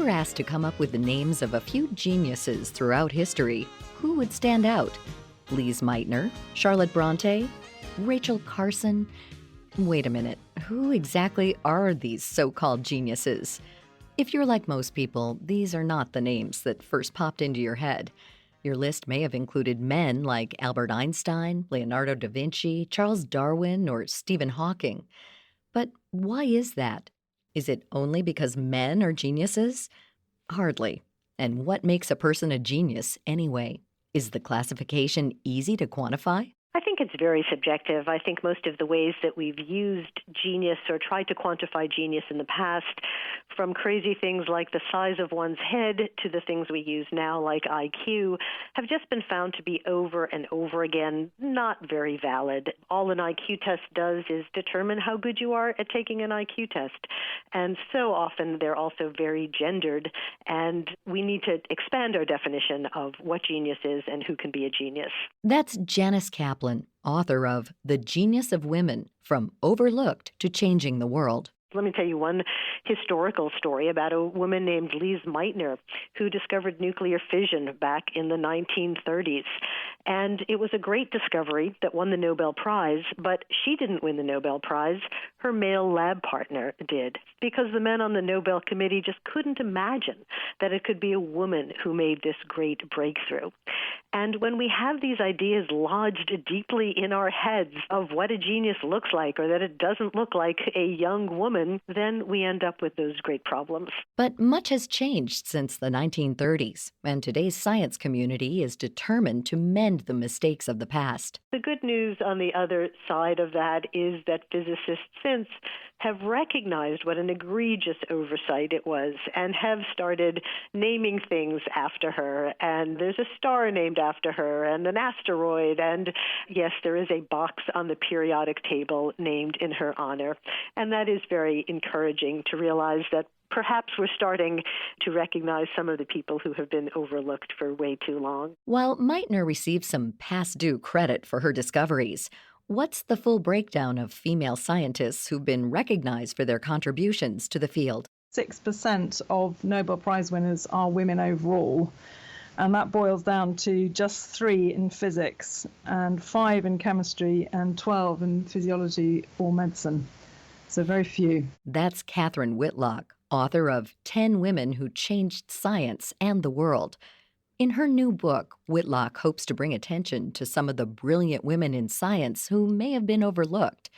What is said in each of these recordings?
were asked to come up with the names of a few geniuses throughout history, who would stand out? Lise Meitner, Charlotte Bronte, Rachel Carson? Wait a minute, who exactly are these so-called geniuses? If you're like most people, these are not the names that first popped into your head. Your list may have included men like Albert Einstein, Leonardo da Vinci, Charles Darwin, or Stephen Hawking. But why is that? Is it only because men are geniuses? Hardly. And what makes a person a genius anyway? Is the classification easy to quantify? I think it's very subjective. I think most of the ways that we've used genius or tried to quantify genius in the past, from crazy things like the size of one's head to the things we use now like IQ, have just been found to be over and over again not very valid. All an IQ test does is determine how good you are at taking an IQ test. And so often they're also very gendered, and we need to expand our definition of what genius is and who can be a genius. That's Janice Kaplan, author of The Genius of Women, From Overlooked to Changing the World. Let me tell you one historical story about a woman named Lise Meitner who discovered nuclear fission back in the 1930s. And it was a great discovery that won the Nobel Prize, but she didn't win the Nobel Prize. Her male lab partner did, because the men on the Nobel Committee just couldn't imagine that it could be a woman who made this great breakthrough. And when we have these ideas lodged deeply in our heads of what a genius looks like, or that it doesn't look like a young woman, then we end up with those great problems. But much has changed since the 1930s, and today's science community is determined to mend the mistakes of the past. The good news on the other side of that is that physicists since have recognized what an egregious oversight it was and have started naming things after her. And there's a star named after her and an asteroid. And yes, there is a box on the periodic table named in her honor. And that is very encouraging to realize that perhaps we're starting to recognize some of the people who have been overlooked for way too long. While Meitner received some past due credit for her discoveries, what's the full breakdown of female scientists who've been recognized for their contributions to the field? 6% of Nobel Prize winners are women overall, and that boils down to just 3 in physics, and 5 in chemistry, and 12 in physiology or medicine. So very few. That's Kathryn Whitlock, author of 10 Women Who Changed Science and the World. In her new book, Whitlock hopes to bring attention to some of the brilliant women in science who may have been overlooked.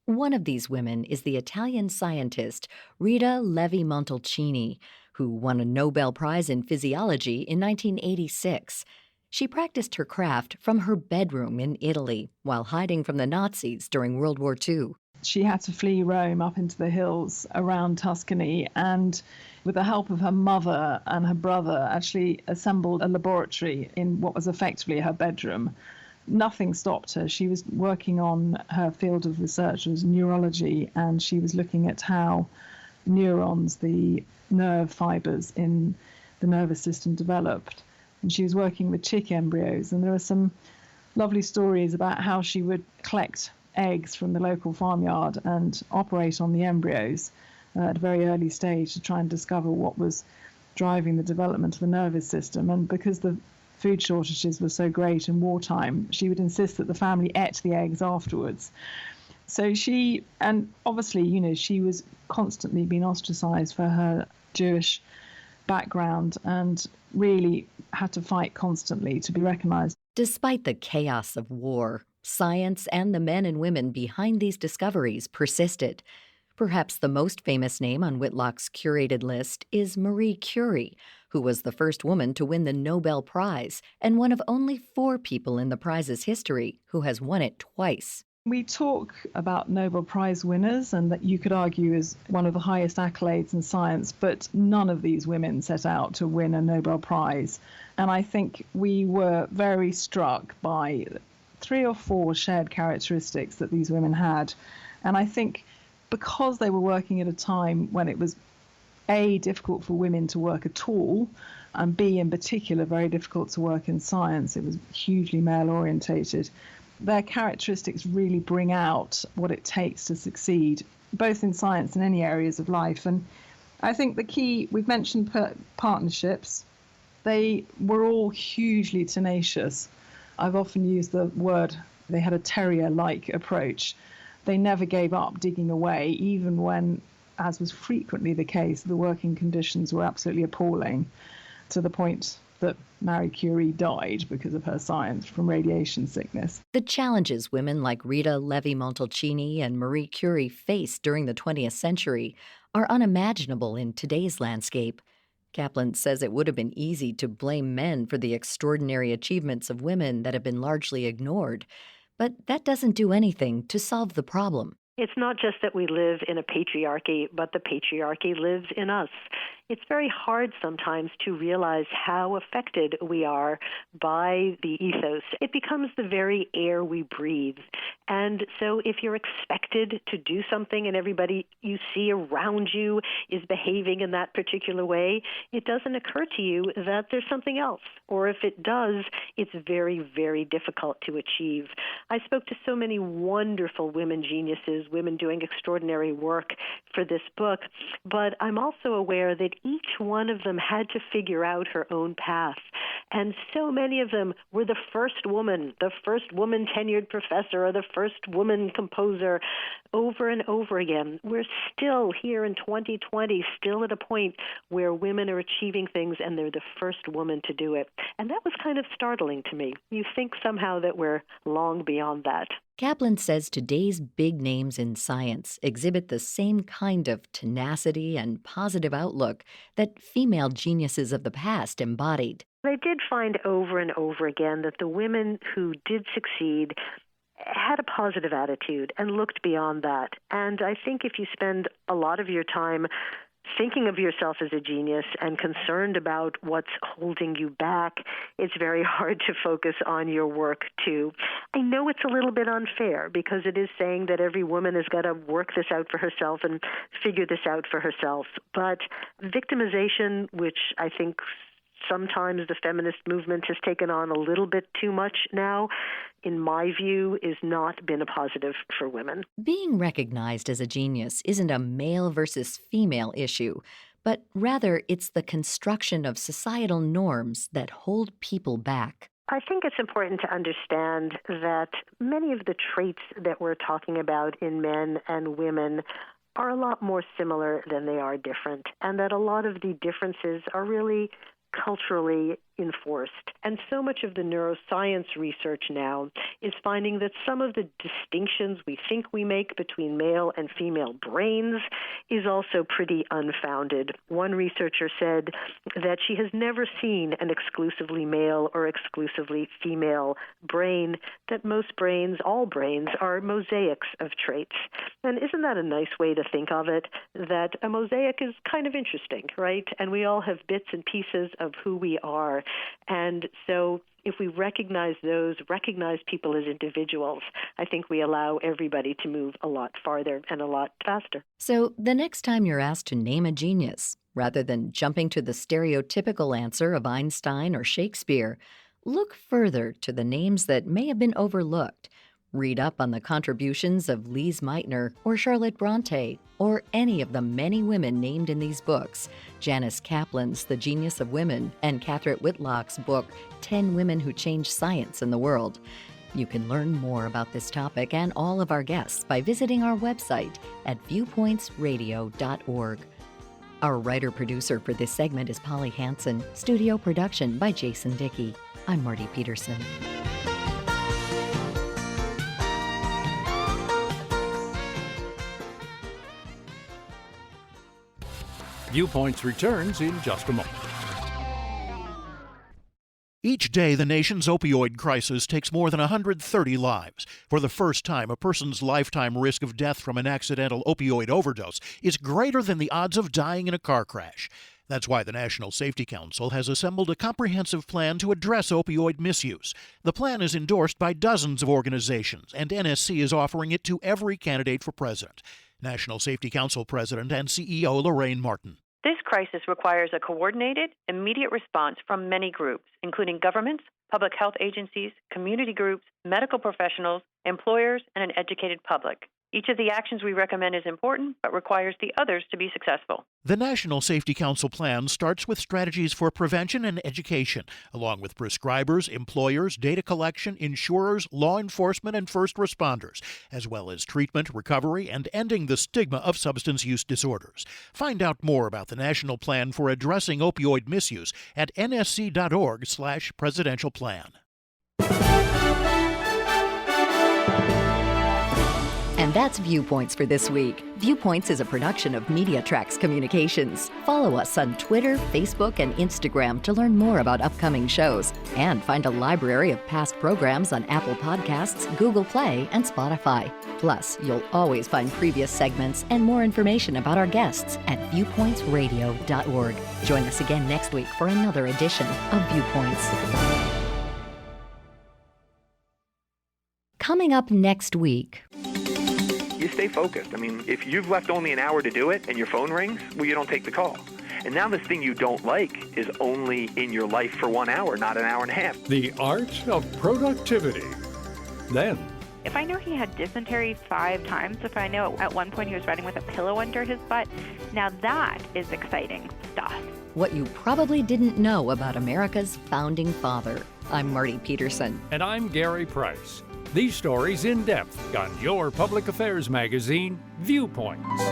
One of these women is the Italian scientist Rita Levy Montalcino, who won a Nobel Prize in Physiology in 1986. She practiced her craft from her bedroom in Italy while hiding from the Nazis during World War II. She had to flee Rome up into the hills around Tuscany, and with the help of her mother and her brother, actually assembled a laboratory in what was effectively her bedroom. Nothing stopped her. She was working on her field of research, was neurology, and she was looking at how neurons, the nerve fibers in the nervous system, developed. And she was working with chick embryos, and there are some lovely stories about how she would collect eggs from the local farmyard and operate on the embryos at a very early stage to try and discover what was driving the development of the nervous system. And because the food shortages were so great in wartime, she would insist that the family ate the eggs afterwards. So she, and obviously, you know, she was constantly being ostracized for her Jewish background and really had to fight constantly to be recognized. Despite the chaos of war, science and the men and women behind these discoveries persisted. Perhaps the most famous name on Whitlock's curated list is Marie Curie, who was the first woman to win the Nobel Prize and one of only 4 people in the prize's history who has won it twice. We talk about Nobel Prize winners, and that you could argue is one of the highest accolades in science, but none of these women set out to win a Nobel Prize. And I think we were very struck by 3 or 4 shared characteristics that these women had. And I think because they were working at a time when it was A, difficult for women to work at all, and B, in particular, very difficult to work in science, it was hugely male-orientated, their characteristics really bring out what it takes to succeed, both in science and any areas of life. And I think the key, we've mentioned partnerships. They were all hugely tenacious. I've often used the word, they had a terrier-like approach. They never gave up digging away, even when, as was frequently the case, the working conditions were absolutely appalling, to the point that Marie Curie died because of her science from radiation sickness. The challenges women like Rita, Levy, Montalcino, and Marie Curie faced during the 20th century are unimaginable in today's landscape. Kaplan says it would have been easy to blame men for the extraordinary achievements of women that have been largely ignored, but that doesn't do anything to solve the problem. It's not just that we live in a patriarchy, but the patriarchy lives in us. It's very hard sometimes to realize how affected we are by the ethos. It becomes the very air we breathe. And so if you're expected to do something and everybody you see around you is behaving in that particular way, it doesn't occur to you that there's something else. Or if it does, it's very, very difficult to achieve. I spoke to so many wonderful women geniuses, women doing extraordinary work for this book, but I'm also aware that each one of them had to figure out her own path. And so many of them were the first woman tenured professor or the first woman composer over and over again. We're still here in 2020, still at a point where women are achieving things and they're the first woman to do it. And that was kind of startling to me. You think somehow that we're long beyond that. Kaplan says today's big names in science exhibit the same kind of tenacity and positive outlook that female geniuses of the past embodied. I did find over and over again that the women who did succeed had a positive attitude and looked beyond that. And I think if you spend a lot of your time thinking of yourself as a genius and concerned about what's holding you back, it's very hard to focus on your work too. I know it's a little bit unfair because it is saying that every woman has got to work this out for herself and figure this out for herself. But victimization, which I think sometimes the feminist movement has taken on a little bit too much now, in my view, is not been a positive for women. Being recognized as a genius isn't a male versus female issue, but rather it's the construction of societal norms that hold people back. I think it's important to understand that many of the traits that we're talking about in men and women are a lot more similar than they are different, and that a lot of the differences are really culturally enforced. And so much of the neuroscience research now is finding that some of the distinctions we think we make between male and female brains is also pretty unfounded. One researcher said that she has never seen an exclusively male or exclusively female brain, that most brains, all brains, are mosaics of traits. And isn't that a nice way to think of it, that a mosaic is kind of interesting, right? And we all have bits and pieces of who we are. And so if we recognize people as individuals, I think we allow everybody to move a lot farther and a lot faster. So the next time you're asked to name a genius, rather than jumping to the stereotypical answer of Einstein or Shakespeare, look further to the names that may have been overlooked. Read up on the contributions of Lise Meitner or Charlotte Bronte, or any of the many women named in these books, Janice Kaplan's The Genius of Women and Kathryn Whitlock's book, 10 Women Who Changed Science and the World. You can learn more about this topic and all of our guests by visiting our website at viewpointsradio.org. Our writer-producer for this segment is Polly Hansen. Studio production by Jason Dickey. I'm Marty Peterson. Viewpoints returns in just a moment. Each day, the nation's opioid crisis takes more than 130 lives. For the first time, a person's lifetime risk of death from an accidental opioid overdose is greater than the odds of dying in a car crash. That's why the National Safety Council has assembled a comprehensive plan to address opioid misuse. The plan is endorsed by dozens of organizations, and NSC is offering it to every candidate for president. National Safety Council President and CEO Lorraine Martin. This crisis requires a coordinated, immediate response from many groups, including governments, public health agencies, community groups, medical professionals, employers, and an educated public. Each of the actions we recommend is important, but requires the others to be successful. The National Safety Council plan starts with strategies for prevention and education, along with prescribers, employers, data collection, insurers, law enforcement, and first responders, as well as treatment, recovery, and ending the stigma of substance use disorders. Find out more about the National Plan for Addressing Opioid Misuse at nsc.org/presidential plan. And that's Viewpoints for this week. Viewpoints is a production of MediaTrax Communications. Follow us on Twitter, Facebook, and Instagram to learn more about upcoming shows. And find a library of past programs on Apple Podcasts, Google Play, and Spotify. Plus, you'll always find previous segments and more information about our guests at viewpointsradio.org. Join us again next week for another edition of Viewpoints. Coming up next week. You stay focused. I mean, if you've left only an hour to do it and your phone rings, well, you don't take the call. And now this thing you don't like is only in your life for 1 hour, not an hour and a half. The art of productivity. Then, if I know he had dysentery 5 times, if I know at one point he was riding with a pillow under his butt, now that is exciting stuff. What you probably didn't know about America's founding father. I'm Marty Peterson. and I'm Gary Price. These stories in depth on your public affairs magazine, Viewpoints.